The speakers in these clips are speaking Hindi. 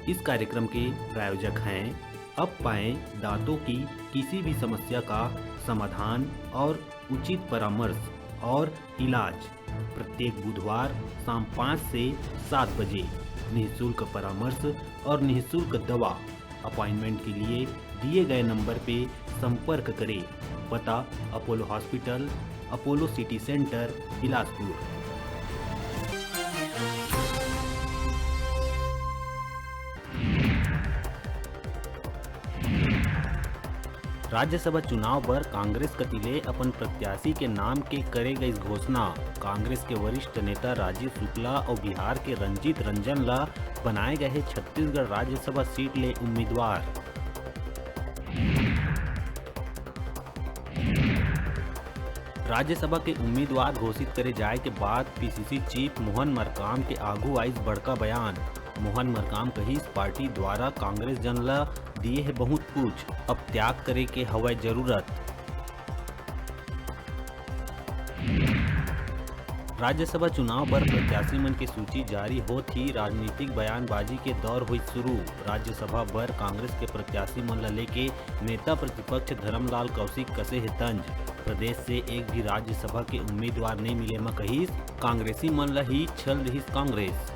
इस कार्यक्रम के प्रायोजक हैं अब पाएं दांतों की किसी भी समस्या का समाधान और उचित परामर्श और इलाज। प्रत्येक बुधवार शाम 5 से 7 बजे निःशुल्क परामर्श और निःशुल्क दवा। अपॉइंटमेंट के लिए दिए गए नंबर पे संपर्क करें। पता Apollo hospital, Apollo city centre, Bilaspur. Rajya Sabha चुनाव पर कांग्रेस कतिले अपन प्रत्याशी के नाम के करे गई घोषणा। कांग्रेस के वरिष्ठ नेता राजीव शुक्ला और बिहार के रंजीत रंजन ला बनाए गए छत्तीसगढ़ राज्यसभा सीट ले उम्मीदवार। राज्यसभा के उम्मीदवार घोषित करे जाए के बाद पीसीसी चीफ मोहन मरकाम के आगू आइस बड़का बयान। मोहन मरकाम कही पार्टी द्वारा कांग्रेस जन ला दिए है बहुत कुछ, अब त्याग करे के हवय जरूरत। राज्यसभा चुनाव पर प्रत्याशी मन की सूची जारी होत ही राजनीतिक बयानबाजी के दौर हुई शुरू। राज्यसभा पर कांग्रेस के प्रत्याशी मन ला लेके नेता प्रतिपक्ष धर्मलाल कौशिक कसे है तंज। प्रदेश से एक भी राज्यसभा के उम्मीदवार नहीं मिले म कहिस कांग्रेसी मन ला ही छल रहिस कांग्रेस।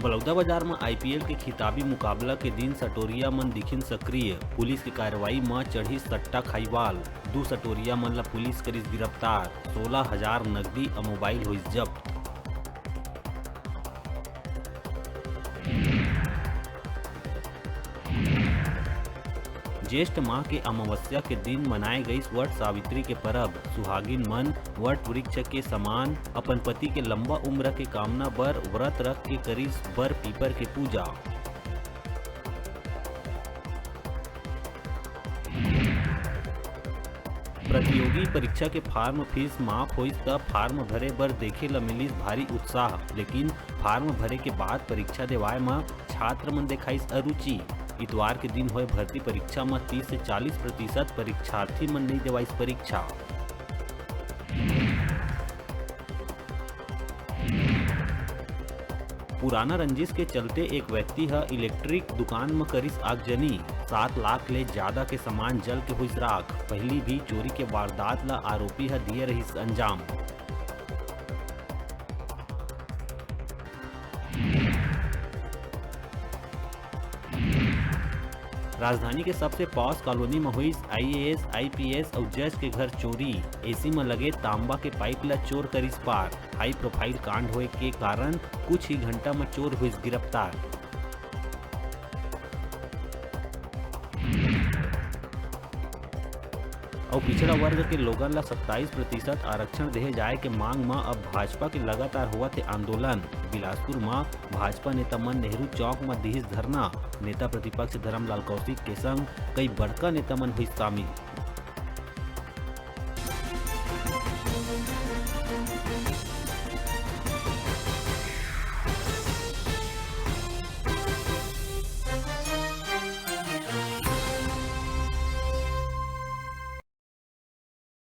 बलौदाबाजार में आईपीएल के खिताबी मुकाबला के दिन सटोरिया मन दिखिन सक्रिय। पुलिस की कार्रवाई में चढ़ी सट्टा खाईवाल। 2 सटोरिया मन ला पुलिस करिस गिरफ्तार। 16,000 नकदी और मोबाइल हुई जब्त। ज्येष्ठ माह के अमावस्या के दिन मनाए गई वट सावित्री के परब। सुहागिन मन वट वृक्ष के समान अपन पति के लंबा उम्र के कामना बर व्रत रख के करिस बर पीपर के पूजा। प्रतियोगी परीक्षा के फार्म फीस माफ होइस त फार्म भरे बर देखे ल मिलिस भारी उत्साह। लेकिन फार्म भरे के बाद परीक्षा देवाए में छात्र मन दिखाइस अरुचि। इतवार के दिन हुए भर्ती परीक्षा में 30 से 40% परीक्षार्थी मन नहीं देवाइस परीक्षा। पुराना रंजिश के चलते एक व्यक्ति है इलेक्ट्रिक दुकान में करिस आगजनी। 7 लाख ले ज्यादा के सामान जल के हुई राख। पहली भी चोरी के वारदात ला आरोपी है दिए रहिस अंजाम। राजधानी के सबसे पॉश कॉलोनी में हुई आईएएस, आईपीएस और जज के घर चोरी। एसी में लगे तांबा के पाइप ला चोर करिस पार। हाई प्रोफाइल कांड होए के कारण कुछ ही घंटा में चोर हुई गिरफ्तार। और पिछड़ा वर्ग के लोगन ला 27% आरक्षण देहे जाए के मांग में अब भाजपा के लगातार हुआ थे आंदोलन। बिलासपुर में भाजपा नेता मन नेहरू चौक में दिहिस धरना। नेता प्रतिपक्ष धर्मलाल कौशिक के संग कई बड़का नेता मन हुई शामिल।